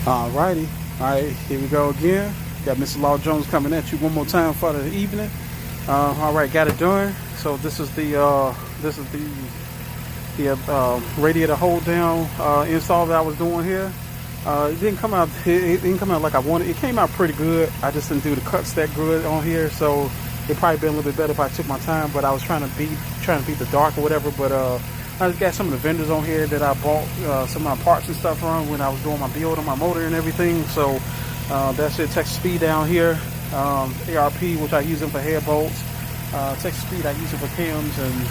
Alrighty, alright, here we go again. Got Mr. Law Jones coming at you one more time for the evening. Alright, got it done. So this is the radiator hold down install that I was doing here. It didn't come out. It didn't come out like I wanted. It came out pretty good. I just didn't do the cuts that good on here, so it probably been a little bit better if I took my time. But I was trying to beat the dark or whatever. But I just got some of the vendors on here that I bought some of my parts and stuff from when I was doing my build on my motor and everything. So that's it. Texas Speed down here. ARP, which I use them for head bolts. Texas Speed, I use it for cams and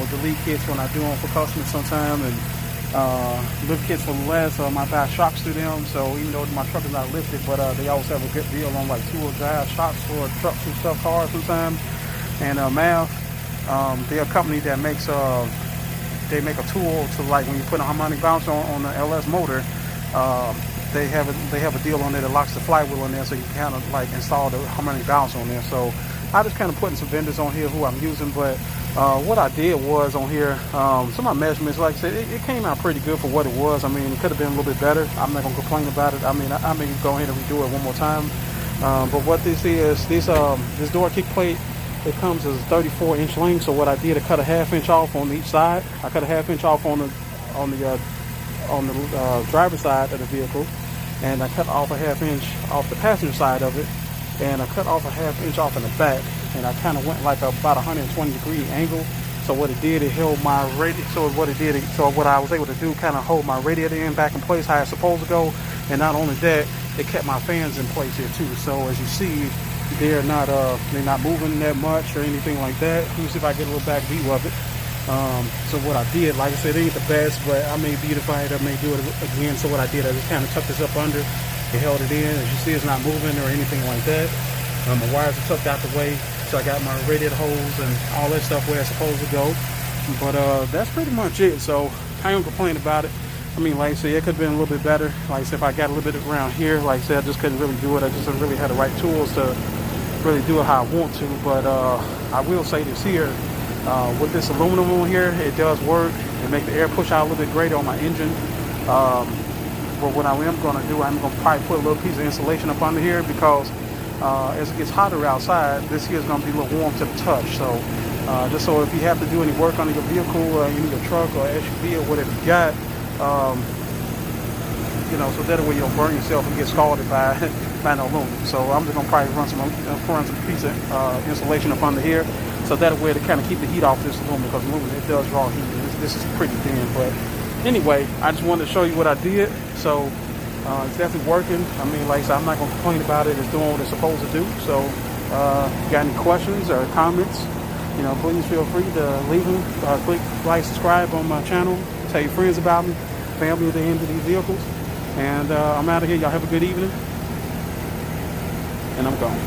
delete kits when I do them for customers sometime, and lift kits for less. I buy shocks through them. So even though my truck is not lifted, but they always have a good deal on like 2-wheel drive shocks for trucks and stuff, cars sometimes. And MAF, they're a company that makes they make a tool to, like, when you put a harmonic bounce on the LS motor, they have a deal on there that locks the flywheel in there, so you can kind of like install the harmonic bounce on there. So I just kind of putting some vendors on here who I'm using, but what I did was on here, some of my measurements, like I said, it came out pretty good for what it was. I mean, it could have been a little bit better. I'm not gonna complain about it. I mean, I may go ahead and redo it one more time. But what this is, this door kick plate, it comes as a 34-inch length. So what I did, I cut a 1/2 inch off on each side. I cut a 1/2 inch off on the driver's side of the vehicle, and I cut off a 1/2 inch off the passenger side of it, and I cut off a 1/2 inch off in the back, and I kind of went like about 120-degree angle. So what it did, it held my radiator. So what I was able to do, kind of hold my radiator in back in place how it's supposed to go. And not only that, it kept my fans in place here too. So as you see, they're not moving that much or anything like that. Let me see if I get a little back view of it. So what I did, like I said, it ain't the best, but I may beautify it. I may do it again. So what I did, I just kind of tucked this up under. It held it in. As you see, it's not moving or anything like that. My wires are tucked out the way, so I got my radiator hose and all that stuff where it's supposed to go. But that's pretty much it. So I don't complain about it. I mean, like I said, it could have been a little bit better. Like I said, if I got a little bit around here, like I said, I just couldn't really do it. I just didn't really have the right tools to really do it how I want to. But I will say this here, with this aluminum on here, it does work. It makes the air push out a little bit greater on my engine. But what I am going to do, I'm going to probably put a little piece of insulation up under here, because as it gets hotter outside, this here is going to be a little warm to the touch. So just so if you have to do any work on your vehicle, in your truck or SUV or whatever you got, so that way you don't burn yourself and get scalded by no aluminum. So I'm just gonna probably run some piece of insulation up under here, so that way to kind of keep the heat off this aluminum, because aluminum, it does draw heat. This is pretty thin, but anyway, I just wanted to show you what I did. So it's definitely working. I mean, like I said, I'm not gonna complain about it. It's doing what it's supposed to do. So if you got any questions or comments, please feel free to leave them. Click like, subscribe on my channel. Tell your friends about me, family, the end of these vehicles. And I'm out of here. Y'all have a good evening. And I'm gone.